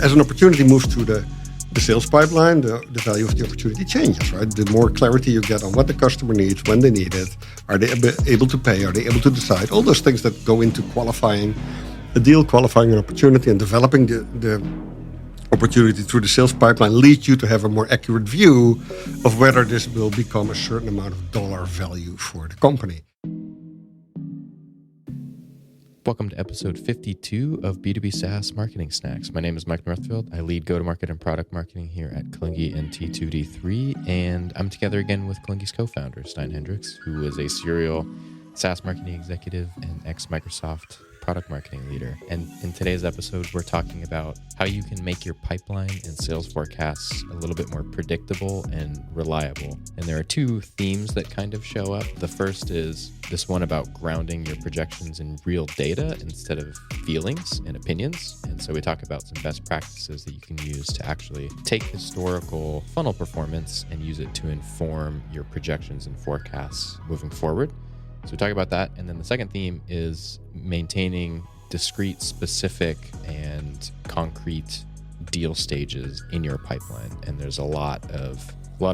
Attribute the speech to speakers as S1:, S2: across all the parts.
S1: As an opportunity moves through the sales pipeline, the value of the opportunity changes, right? The more clarity you get on what the customer needs, when they need it, are they able to pay, are they able to decide, all those things that go into qualifying a deal, qualifying an opportunity, and developing the opportunity through the sales pipeline leads you to have a more accurate view of whether this will become a certain amount of dollar value for the company.
S2: Welcome to episode 52 of B2B SaaS Marketing Snacks. My name is Mike Northfield. I lead go-to-market and product marketing here at Klinge and T2D3, and I'm together again with Klinge's co-founder, Stein Hendricks, who is a serial SaaS marketing executive and ex-Microsoft product marketing leader. And in today's episode, we're talking about how you can make your pipeline and sales forecasts a little bit more predictable and reliable. And there are two themes that kind of show up. The first is this one about grounding your projections in real data instead of feelings and opinions. And so we talk about some best practices that you can use to actually take historical funnel performance and use it to inform your projections and forecasts moving forward. So we talk about that. And then the second theme is maintaining discrete, specific, and concrete deal stages in your pipeline. And there's a lot of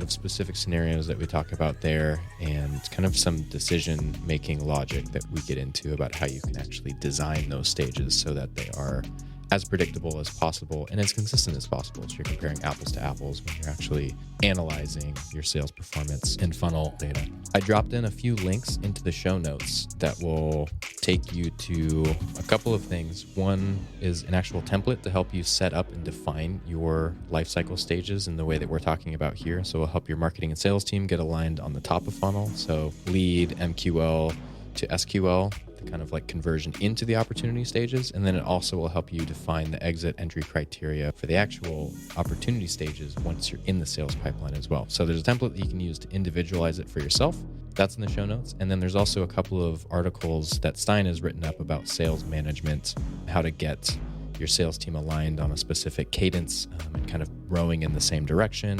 S2: specific scenarios that we talk about there, and kind of some decision-making logic that we get into about how you can actually design those stages so that they are as predictable as possible and as consistent as possible. So you're comparing apples to apples when you're actually analyzing your sales performance and funnel data. I dropped in a few links into the show notes that will take you to a couple of things. One is an actual template to help you set up and define your lifecycle stages in the way that we're talking about here. So it'll help your marketing and sales team get aligned on the top of funnel. So lead, MQL to SQL, the kind of like conversion into the opportunity stages. And then it also will help you define the exit entry criteria for the actual opportunity stages once you're in the sales pipeline as well. So there's a template that you can use to individualize it for yourself. That's in the show notes. And then there's also a couple of articles that Stein has written up about sales management, how to get your sales team aligned on a specific cadence and kind of rowing in the same direction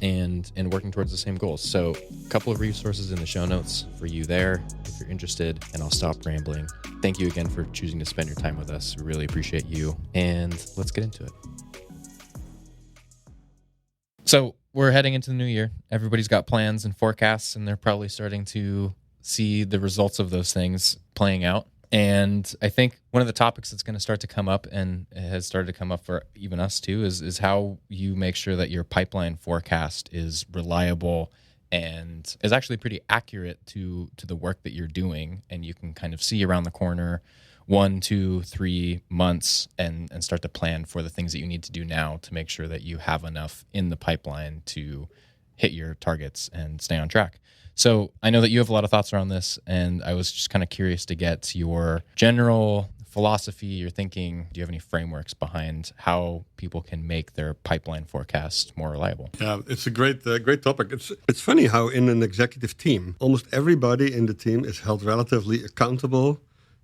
S2: and working towards the same goals. So a couple of resources in the show notes for you there if you're interested, and I'll stop rambling. Thank you again for choosing to spend your time with us. We really appreciate you, and let's get into it. So we're heading into the new year. Everybody's got plans and forecasts, and they're probably starting to see the results of those things playing out. And I think one of the topics that's going to start to come up, and has started to come up for even us too, is how you make sure that your pipeline forecast is reliable and is actually pretty accurate to the work that you're doing. And you can kind of see around the corner 1, 2, 3 months and start to plan for the things that you need to do now to make sure that you have enough in the pipeline to hit your targets and stay on track. So I know that you have a lot of thoughts around this, and I was just kind of curious to get your general philosophy, your thinking. Do you have any frameworks behind how people can make their pipeline forecast more reliable?
S1: Yeah, it's a great topic. It's funny how in an executive team, almost everybody in the team is held relatively accountable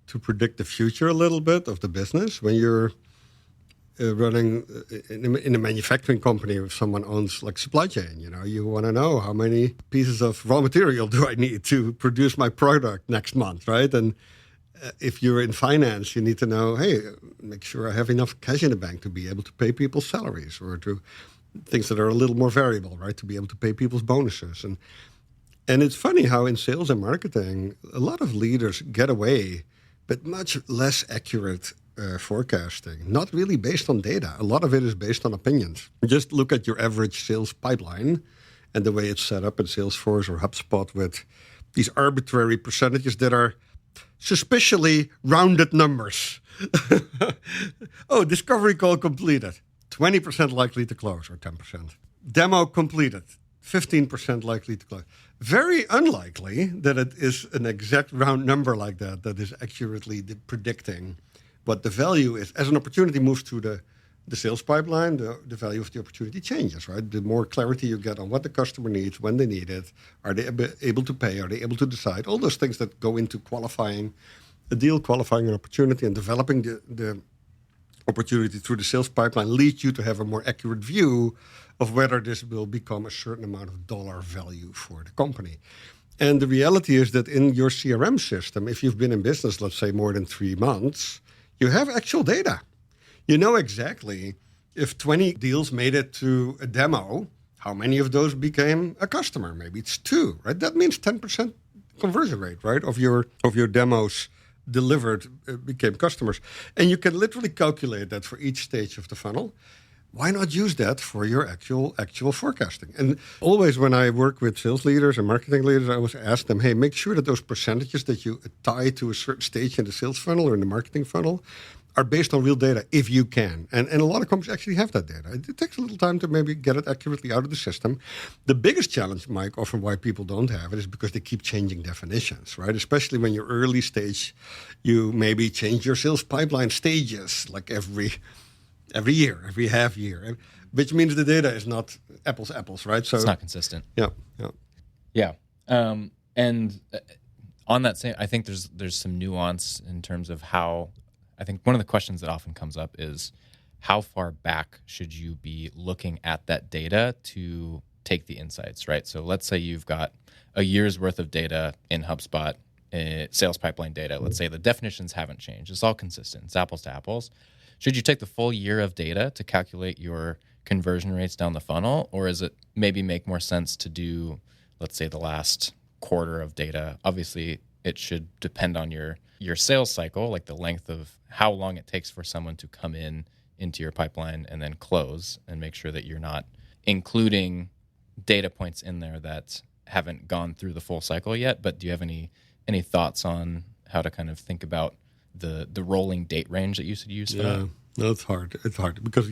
S1: to predict the future a little bit of the business. When you're running in a manufacturing company, if someone owns like supply chain, you want to know how many pieces of raw material do I need to produce my product next month, right? And if you're in finance, you need to know, hey, make sure I have enough cash in the bank to be able to pay people's salaries, or to things that are a little more variable, right? To be able to pay people's bonuses. And it's funny how in sales and marketing, a lot of leaders get away with much less accurate forecasting, not really based on data. A lot of it is based on opinions. Just look at your average sales pipeline and the way it's set up in Salesforce or HubSpot with these arbitrary percentages that are suspiciously rounded numbers. Oh, discovery call completed, 20% likely to close, or 10%. Demo completed, 15% likely to close. Very unlikely that it is an exact round number like that is accurately predicting what the value is. As an opportunity moves through the sales pipeline, the value of the opportunity changes, right? The more clarity you get on what the customer needs, when they need it, are they able to pay, are they able to decide, all those things that go into qualifying a deal, qualifying an opportunity, and developing the opportunity through the sales pipeline leads you to have a more accurate view of whether this will become a certain amount of dollar value for the company. And the reality is that in your CRM system, if you've been in business, let's say more than 3 months, you have actual data. You know exactly if 20 deals made it to a demo, how many of those became a customer? Maybe it's 2, right? That means 10% conversion rate, right? Of your demos delivered became customers. And you can literally calculate that for each stage of the funnel. Why not use that for your actual forecasting? And always when I work with sales leaders and marketing leaders, I always ask them, hey, make sure that those percentages that you tie to a certain stage in the sales funnel or in the marketing funnel are based on real data, if you can. And a lot of companies actually have that data. It takes a little time to maybe get it accurately out of the system. The biggest challenge, Mike, often why people don't have it is because they keep changing definitions, right? Especially when you're early stage, you maybe change your sales pipeline stages like every year, every half year, which means the data is not apples to apples, right? So
S2: it's not consistent.
S1: Yeah.
S2: And on that same, I think there's some nuance in terms of how. I think one of the questions that often comes up is how far back should you be looking at that data to take the insights, right? So let's say you've got a year's worth of data in HubSpot, sales pipeline data. Let's say the definitions haven't changed. It's all consistent. It's apples to apples. Should you take the full year of data to calculate your conversion rates down the funnel, or is it maybe make more sense to do, let's say, the last quarter of data? Obviously, it should depend on your sales cycle, like the length of how long it takes for someone to come into your pipeline and then close, and make sure that you're not including data points in there that haven't gone through the full cycle yet. But do you have any thoughts on how to kind of think about the rolling date range that you should use for that?
S1: No, it's hard. It's hard because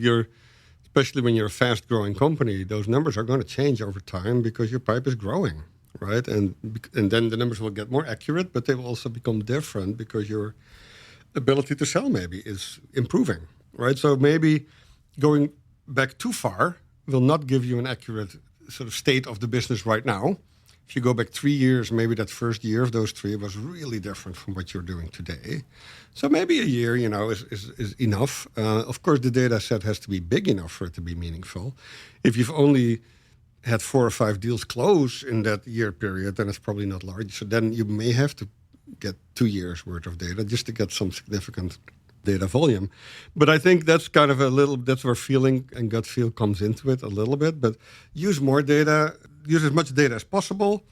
S1: especially when you're a fast-growing company, those numbers are going to change over time because your pipe is growing, right? And then the numbers will get more accurate, but they will also become different because your ability to sell maybe is improving, right? So maybe going back too far will not give you an accurate sort of state of the business right now. If you go back 3 years, maybe that first year of those 3 was really different from what you're doing today. So maybe a year, is enough. Of course, the data set has to be big enough for it to be meaningful. If you've only had 4 or 5 deals close in that year period, then it's probably not large. So then you may have to get 2 years worth of data just to get some significant data volume. But I think that's kind of that's where feeling and gut feel comes into it a little bit. But use more data, use as much data as possible,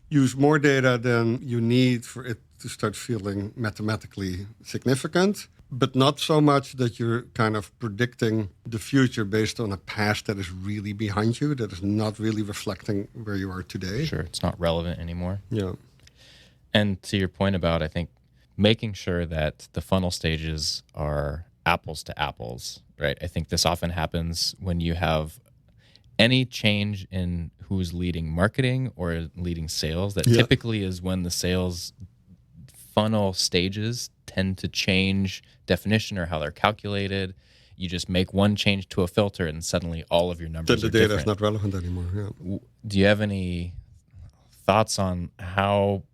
S1: use more data than you need for it to start feeling mathematically significant, but not so much that you're kind of predicting the future based on a past that is really behind you, that is not really reflecting where you are today.
S2: Sure, it's not relevant anymore.
S1: Yeah.
S2: And to your point about, I think, making sure that the funnel stages are apples to apples, right? I think this often happens when you have any change in who's leading marketing or leading sales. That typically is when the sales funnel stages tend to change definition or how they're calculated. You just make one change to a filter and suddenly all of your numbers
S1: the
S2: are
S1: data
S2: different.
S1: is not relevant anymore. Yeah.
S2: Do you have any thoughts on how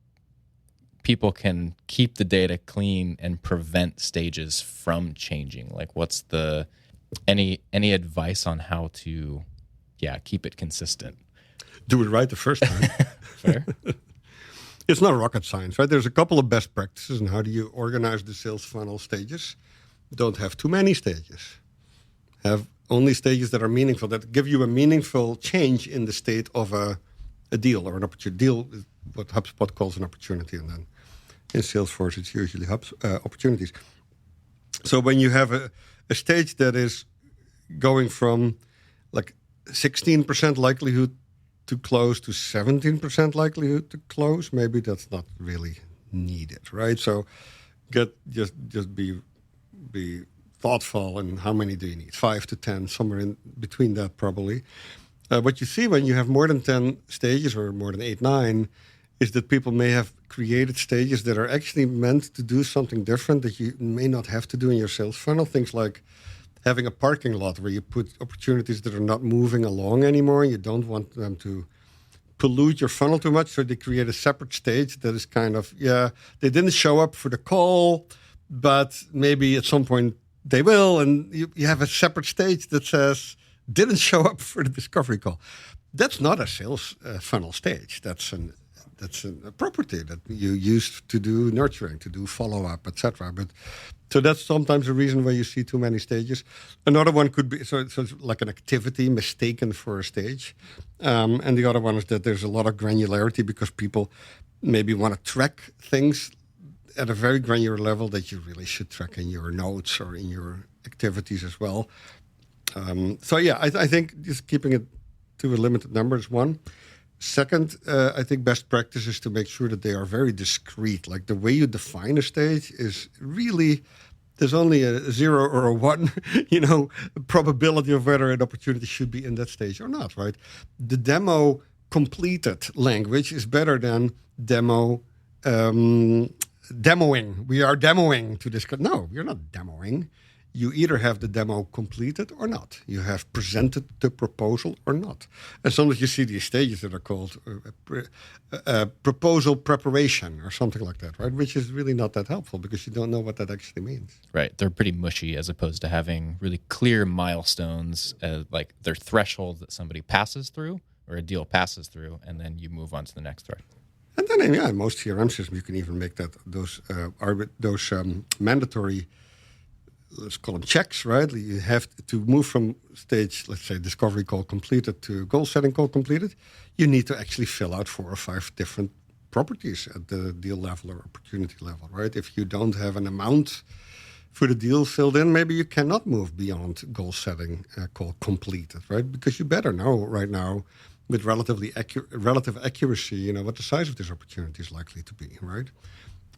S2: people can keep the data clean and prevent stages from changing? Like, what's any advice on how to keep it consistent?
S1: Do it right the first time.
S2: Fair.
S1: It's not rocket science, right? There's a couple of best practices in how do you organize the sales funnel stages. Don't have too many stages. Have only stages that are meaningful, that give you a meaningful change in the state of a deal or an opportunity. Deal is what HubSpot calls an opportunity, and then in Salesforce it's usually opportunities. So when you have a stage that is going from like 16% likelihood to close to 17% likelihood to close, maybe that's not really needed, right? So just be thoughtful, and how many do you need? 5 to 10, somewhere in between that probably. What you see when you have more than 10 stages or more than 8, 9 is that people may have created stages that are actually meant to do something different that you may not have to do in your sales funnel. Things like having a parking lot where you put opportunities that are not moving along anymore. You don't want them to pollute your funnel too much, so they create a separate stage that is kind of, they didn't show up for the call, but maybe at some point they will, and you have a separate stage that says, didn't show up for the discovery call. That's not a sales funnel stage. That's that's a property that you use to do nurturing, to do follow-up, etc. But so that's sometimes a reason why you see too many stages. Another one could be, so it's like an activity mistaken for a stage. And the other one is that there's a lot of granularity because people maybe want to track things at a very granular level that you really should track in your notes or in your activities as well. I think just keeping it to a limited number is one. Second, I think best practice is to make sure that they are very discrete. Like the way you define a stage is really, there's only a 0 or a 1, probability of whether an opportunity should be in that stage or not, right? The demo completed language is better than demoing. We are demoing to this. No, you're not demoing. You either have the demo completed or not. You have presented the proposal or not. And sometimes you see these stages that are called proposal preparation or something like that, right? Which is really not that helpful because you don't know what that actually means.
S2: Right. They're pretty mushy as opposed to having really clear milestones, like their threshold that somebody passes through or a deal passes through, and then you move on to the next threshold.
S1: And then, in most CRM systems, you can even make that those mandatory, let's call them checks, right? You have to move from stage, let's say, discovery call completed to goal setting call completed. You need to actually fill out 4 or 5 different properties at the deal level or opportunity level, right? If you don't have an amount for the deal filled in, maybe you cannot move beyond goal setting call completed, right? Because you better know right now with relative accuracy, what the size of this opportunity is likely to be, right?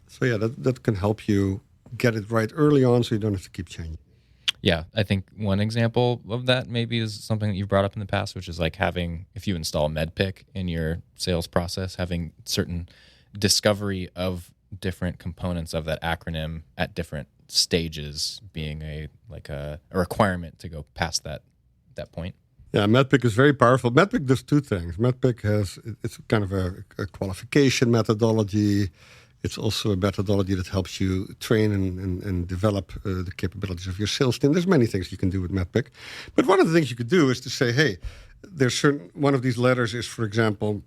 S1: So that can help you get it right early on so you don't have to keep changing.
S2: Yeah, I think one example of that maybe is something that you've brought up in the past, which is like having, if you install MEDPIC in your sales process, having certain discovery of different components of that acronym at different stages being a requirement to go past that point.
S1: Yeah, MEDPIC is very powerful. MEDPIC does 2 things. MEDPIC it's kind of a qualification methodology. It's also a methodology that helps you train and develop the capabilities of your sales team. There's many things you can do with MEDPIC. But one of the things you could do is to say, hey, one of these letters is, for example,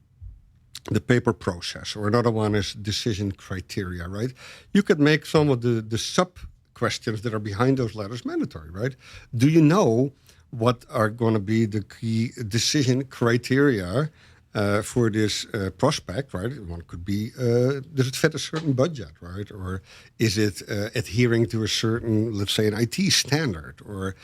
S1: the paper process, or another one is decision criteria, right? You could make some of the sub-questions that are behind those letters mandatory, right? Do you know what are going to be the key decision criteria for this prospect, right? One could be, does it fit a certain budget, right? Or is it adhering to a certain, let's say, an IT standard? Or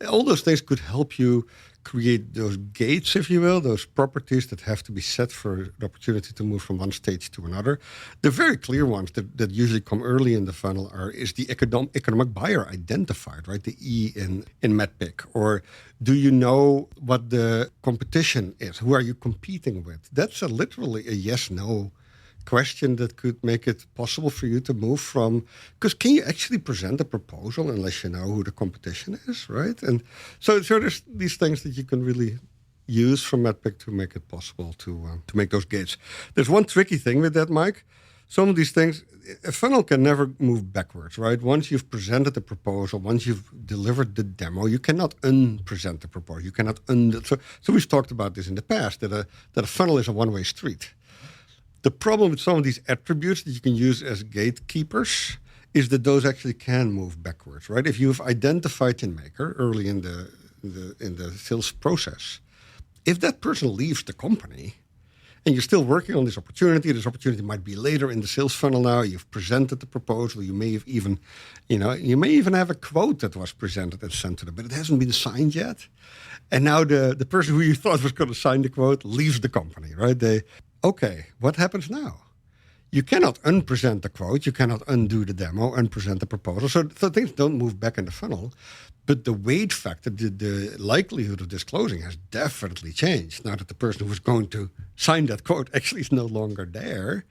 S1: all those things could help you create those gates, if you will, those properties that have to be set for the opportunity to move from one stage to another. The very clear ones that usually come early in the funnel is the economic buyer identified, right? The E in MEDPIC. Or do you know what the competition is? Who are you competing with? That's literally a yes-no question that could make it possible for you to move from, because can you actually present a proposal unless you know who the competition is, right? And so there's these things that you can really use from MEDPIC to make it possible to make those gates. There's one tricky thing with that, Mike. Some of these things, a funnel can never move backwards, right? Once you've presented the proposal, once you've delivered the demo, you cannot unpresent the proposal. You cannot So we've talked about this in the past, that a funnel is a one-way street. The problem with some of these attributes that you can use as gatekeepers is that those actually can move backwards, right? If you've identified your maker early in the sales process, if that person leaves the company and you're still working on this opportunity might be later in the sales funnel now, you've presented the proposal, you may have even, have a quote that was presented and sent to them, but it hasn't been signed yet. And now the person who you thought was going to sign the quote leaves the company, right? Okay, what happens now? You cannot unpresent the quote, you cannot undo the demo, unpresent the proposal. So things don't move back in the funnel. But the weight factor, the likelihood of disclosing has definitely changed. Now that the person who was going to sign that quote actually is no longer there.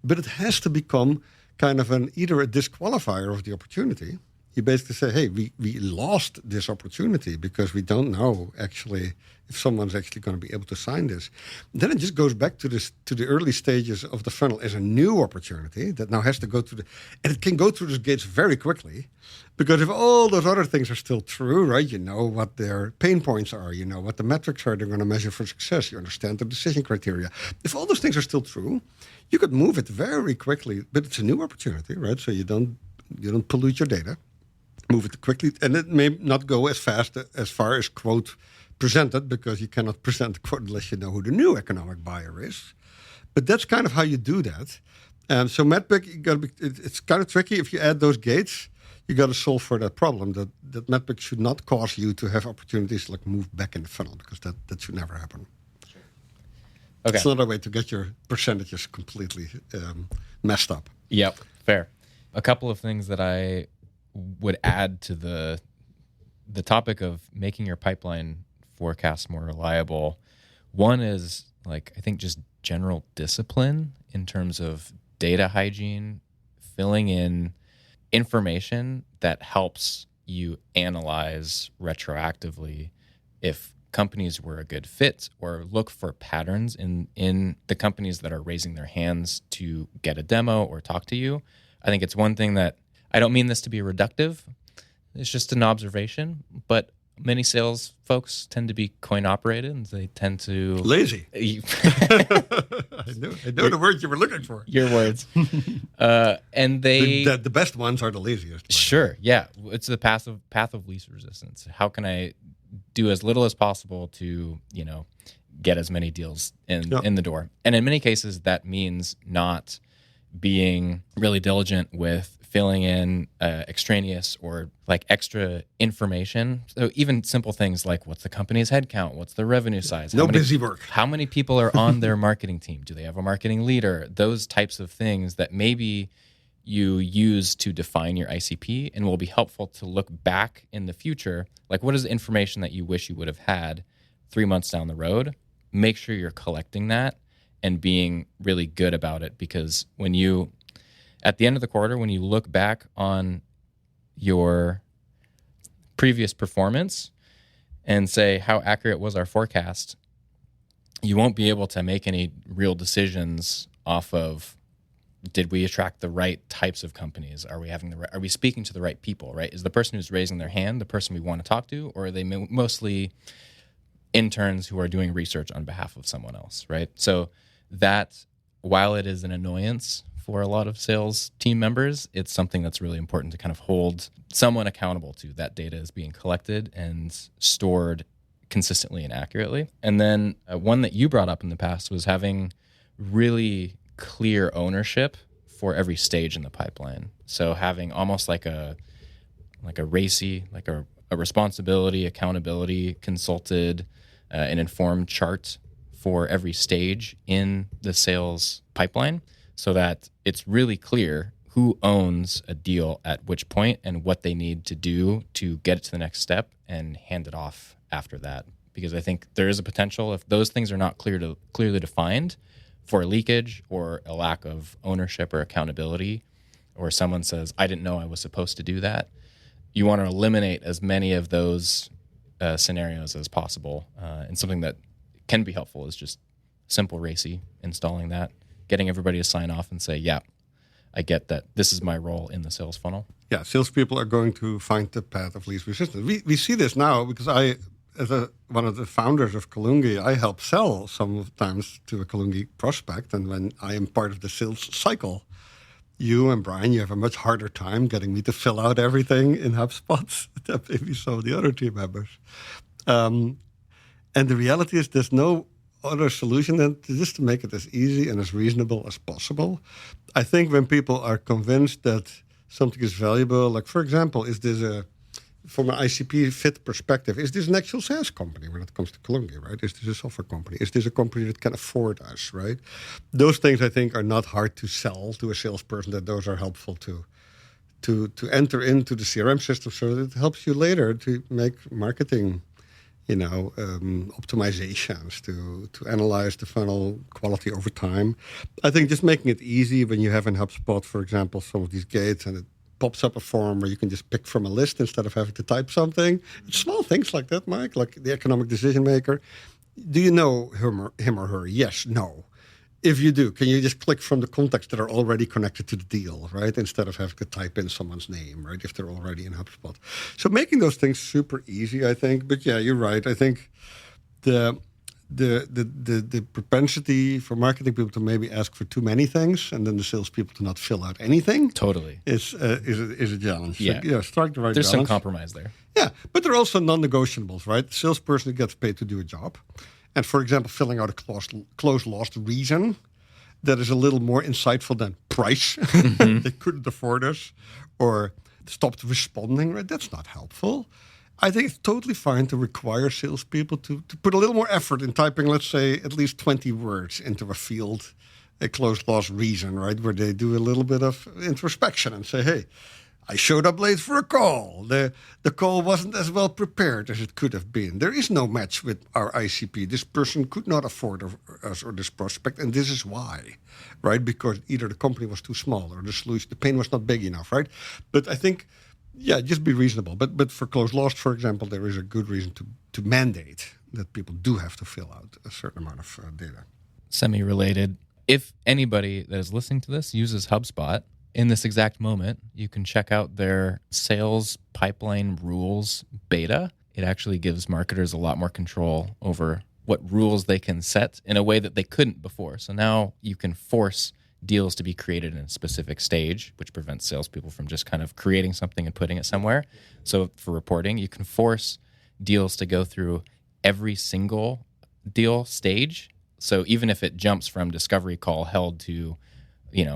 S1: But it has to become kind of either a disqualifier of the opportunity you basically say, hey, we lost this opportunity because we don't know actually if someone's actually going to be able to sign this. Then it just goes back to the early stages of the funnel as a new opportunity that now has to go through and it can go through those gates very quickly, because if all those other things are still true, right? You know what their pain points are, you know what the metrics are they're going to measure for success, you understand the decision criteria. If all those things are still true, you could move it very quickly, but it's a new opportunity, right? So you don't pollute your data. Move it quickly, and it may not go as far as quote presented, because you cannot present the quote unless you know who the new economic buyer is. But that's kind of how you do that. So MEDDPICC, it's kind of tricky. If you add those gates, you got to solve for that problem. That MEDDPICC should not cause you to have opportunities like move back in the funnel, because that should never happen. Sure. Okay, it's not a way to get your percentages completely messed up.
S2: Yep, fair. A couple of things that I would add to the topic of making your pipeline forecast more reliable. One is, like, I think just general discipline in terms of data hygiene, filling in information that helps you analyze retroactively if companies were a good fit, or look for patterns in the companies that are raising their hands to get a demo or talk to you. I think it's one thing that, I don't mean this to be reductive, it's just an observation, but many sales folks tend to be coin operated, and they tend to...
S1: Lazy. I know the word you were looking for.
S2: Your words. And they...
S1: The best ones are the laziest.
S2: Sure, yeah. It's the path of least resistance. How can I do as little as possible to, get as many deals in the door? And in many cases, that means not being really diligent with filling in extraneous or like extra information. So even simple things like, what's the company's headcount? What's the revenue size?
S1: Busy work.
S2: How many people are on their marketing team? Do they have a marketing leader? Those types of things that maybe you use to define your ICP and will be helpful to look back in the future. Like, what is the information that you wish you would have had 3 months down the road? Make sure you're collecting that and being really good about it, because when you, at the end of the quarter, when you look back on your previous performance and say, how accurate was our forecast, you won't be able to make any real decisions off of, did we attract the right types of companies? Are we speaking to the right people, right? Is the person who's raising their hand the person we want to talk to, or are they mostly interns who are doing research on behalf of someone else, right? So that, while it is an annoyance for a lot of sales team members, it's something that's really important to kind of hold someone accountable to. That data is being collected and stored consistently and accurately. And then one that you brought up in the past was having really clear ownership for every stage in the pipeline. So having almost like a RACI, like a responsibility, accountability, consulted, an informed chart for every stage in the sales pipeline, so that it's really clear who owns a deal at which point and what they need to do to get it to the next step and hand it off after that. Because I think there is a potential, if those things are not clearly defined, for leakage or a lack of ownership or accountability, or someone says, I didn't know I was supposed to do that. You want to eliminate as many of those scenarios as possible. And something that can be helpful is just simple RACI, installing that, getting everybody to sign off and say, yeah, I get that this is my role in the sales funnel.
S1: Yeah, salespeople are going to find the path of least resistance. We see this now because I, as one of the founders of Kalungi, I help sell sometimes to a Kalungi prospect. And when I am part of the sales cycle, you and Brian, you have a much harder time getting me to fill out everything in HubSpot than maybe some of the other team members. And the reality is there's no other solution than just to make it as easy and as reasonable as possible. I think when people are convinced that something is valuable, like, for example, is this from an ICP fit perspective, is this an actual SaaS company when it comes to Kalungi, right? Is this a software company? Is this a company that can afford us, right? Those things, I think, are not hard to sell to a salesperson, that those are helpful to enter into the CRM system so that it helps you later to make marketing, optimizations, to analyze the funnel quality over time. I think just making it easy when you have in HubSpot, for example, some of these gates, and pops up a form where you can just pick from a list instead of having to type something. It's small things like that, Mike, like the economic decision maker. Do you know him or her? Yes, no. If you do, can you just click from the contacts that are already connected to the deal, right? Instead of having to type in someone's name, right? If they're already in HubSpot. So making those things super easy, I think. But yeah, you're right. I think the propensity for marketing people to maybe ask for too many things and then the salespeople to not fill out anything
S2: Totally
S1: is a challenge.
S2: Yeah.
S1: So, strike the right
S2: There's
S1: balance.
S2: some compromise there.
S1: Yeah, but there are also non-negotiables, right? The salesperson gets paid to do a job. And for example, filling out a close lost reason that is a little more insightful than price. They couldn't afford us or stopped responding, right? That's not helpful. I think it's totally fine to require salespeople to put a little more effort in typing, let's say, at least 20 words into a field, a close lost reason, right? Where they do a little bit of introspection and say, hey, I showed up late for a call. The call wasn't as well prepared as it could have been. There is no match with our ICP. This person could not afford us or this prospect, and this is why, right? Because either the company was too small or the solution, the pain was not big enough, right? But I think, yeah, just be reasonable. But for close lost, for example, there is a good reason to mandate that people do have to fill out a certain amount of data.
S2: Semi-related. If anybody that is listening to this uses HubSpot, in this exact moment, you can check out their sales pipeline rules beta. It actually gives marketers a lot more control over what rules they can set in a way that they couldn't before. So now you can force deals to be created in a specific stage, which prevents salespeople from just kind of creating something and putting it somewhere. So for reporting, you can force deals to go through every single deal stage. So even if it jumps from discovery call held to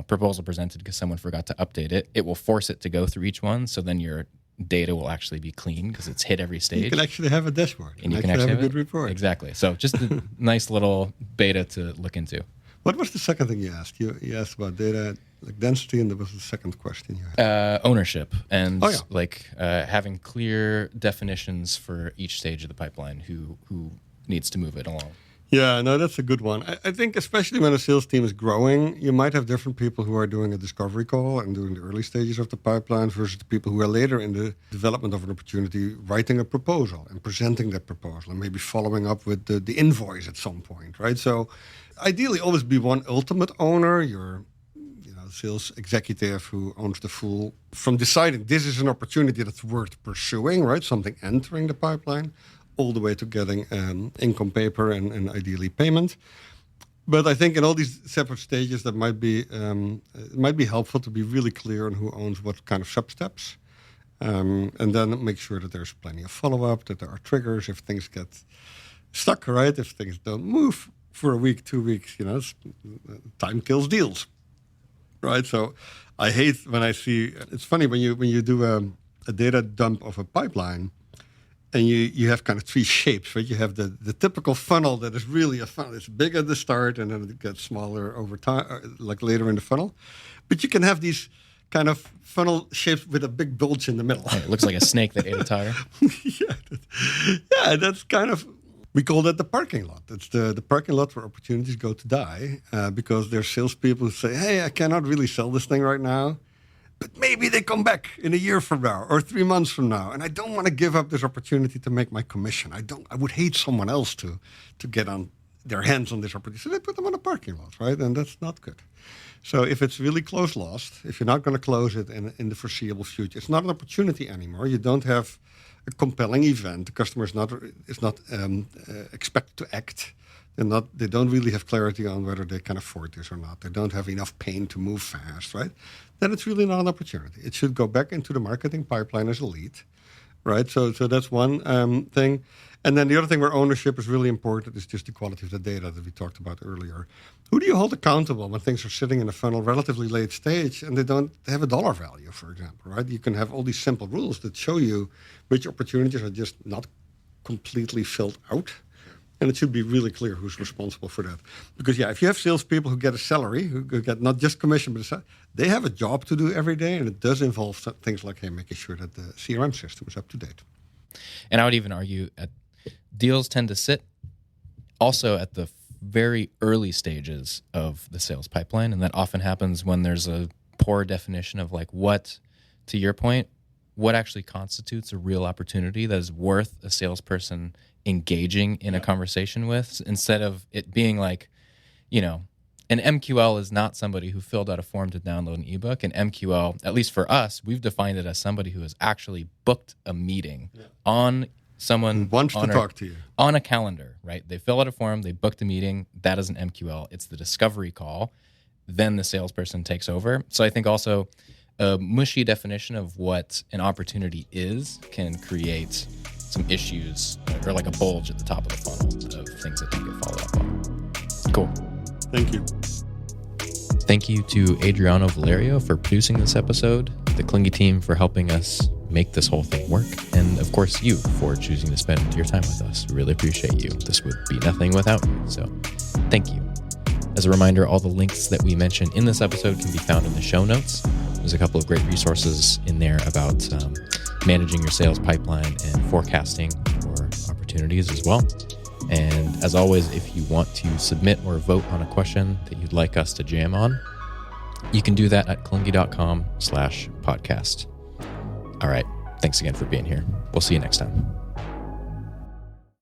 S2: proposal presented because someone forgot to update it, it will force it to go through each one. So then your data will actually be clean because it's hit every stage.
S1: You can actually have a dashboard.
S2: And you can actually
S1: have a good report.
S2: Exactly. So just a nice little beta to look into.
S1: What was the second thing you asked? You asked about data like density, and there was the second question you had.
S2: Ownership and having clear definitions for each stage of the pipeline, who needs to move it along.
S1: Yeah, no, that's a good one. I think especially when a sales team is growing, you might have different people who are doing a discovery call and doing the early stages of the pipeline versus the people who are later in the development of an opportunity writing a proposal and presenting that proposal and maybe following up with the invoice at some point, right? So ideally always be one ultimate owner, your sales executive who owns the full, from deciding this is an opportunity that's worth pursuing, right? Something entering the pipeline, all the way to getting income paper and ideally payment. But I think in all these separate stages, that might be it might be helpful to be really clear on who owns what kind of sub-steps. And then make sure that there's plenty of follow-up, that there are triggers if things get stuck, right? If things don't move for a week, 2 weeks, time kills deals, right? So I hate when I see, it's funny when you do a data dump of a pipeline, and you have kind of three shapes, right? You have the typical funnel that is really a funnel. It's big at the start, and then it gets smaller over time, like later in the funnel. But you can have these kind of funnel shapes with a big bulge in the middle.
S2: It looks like a snake that ate a tire.
S1: That's kind of, we call that the parking lot. It's the parking lot where opportunities go to die because there's salespeople who say, hey, I cannot really sell this thing right now. But maybe they come back in a year from now or 3 months from now, and I don't want to give up this opportunity to make my commission. I would hate someone else to get on their hands on this opportunity. So they put them on a parking lot, right? And that's not good. So if it's really close lost, if you're not going to close it in the foreseeable future, it's not an opportunity anymore. You don't have a compelling event. The customer is not expected to act. They don't really have clarity on whether they can afford this or not. They don't have enough pain to move fast, right? Then it's really not an opportunity. It should go back into the marketing pipeline as a lead, right? So that's one thing. And then the other thing where ownership is really important is just the quality of the data that we talked about earlier. Who do you hold accountable when things are sitting in a funnel relatively late stage and they don't have a dollar value, for example, right? You can have all these simple rules that show you which opportunities are just not completely filled out. And it should be really clear who's responsible for that. Because, if you have salespeople who get a salary, who get not just commission, but they have a job to do every day, and it does involve things like making sure that the CRM system is up to date.
S2: And I would even argue deals tend to sit also at the very early stages of the sales pipeline, and that often happens when there's a poor definition of like what to your point, what actually constitutes a real opportunity that is worth a salesperson engaging in a conversation with, instead of it being like, an MQL is not somebody who filled out a form to download an ebook. An MQL, at least for us, we've defined it as somebody who has actually booked a meeting on someone
S1: wants to talk to you
S2: on a calendar, right? They fill out a form, they booked a meeting. That is an MQL. It's the discovery call. Then the salesperson takes over. So I think also a mushy definition of what an opportunity is can create some issues, or like a bulge at the top of the funnel of things that don't get followed up on. Cool.
S1: Thank you.
S2: Thank you to Adriano Valerio for producing this episode, the Clingy team for helping us make this whole thing work, and of course you for choosing to spend your time with us. We really appreciate you. This would be nothing without you, so thank you. As a reminder, all the links that we mentioned in this episode can be found in the show notes. There's a couple of great resources in there about managing your sales pipeline and forecasting for opportunities as well. And as always, if you want to submit or vote on a question that you'd like us to jam on, you can do that at clingy.com/podcast. All right. Thanks again for being here. We'll see you next time.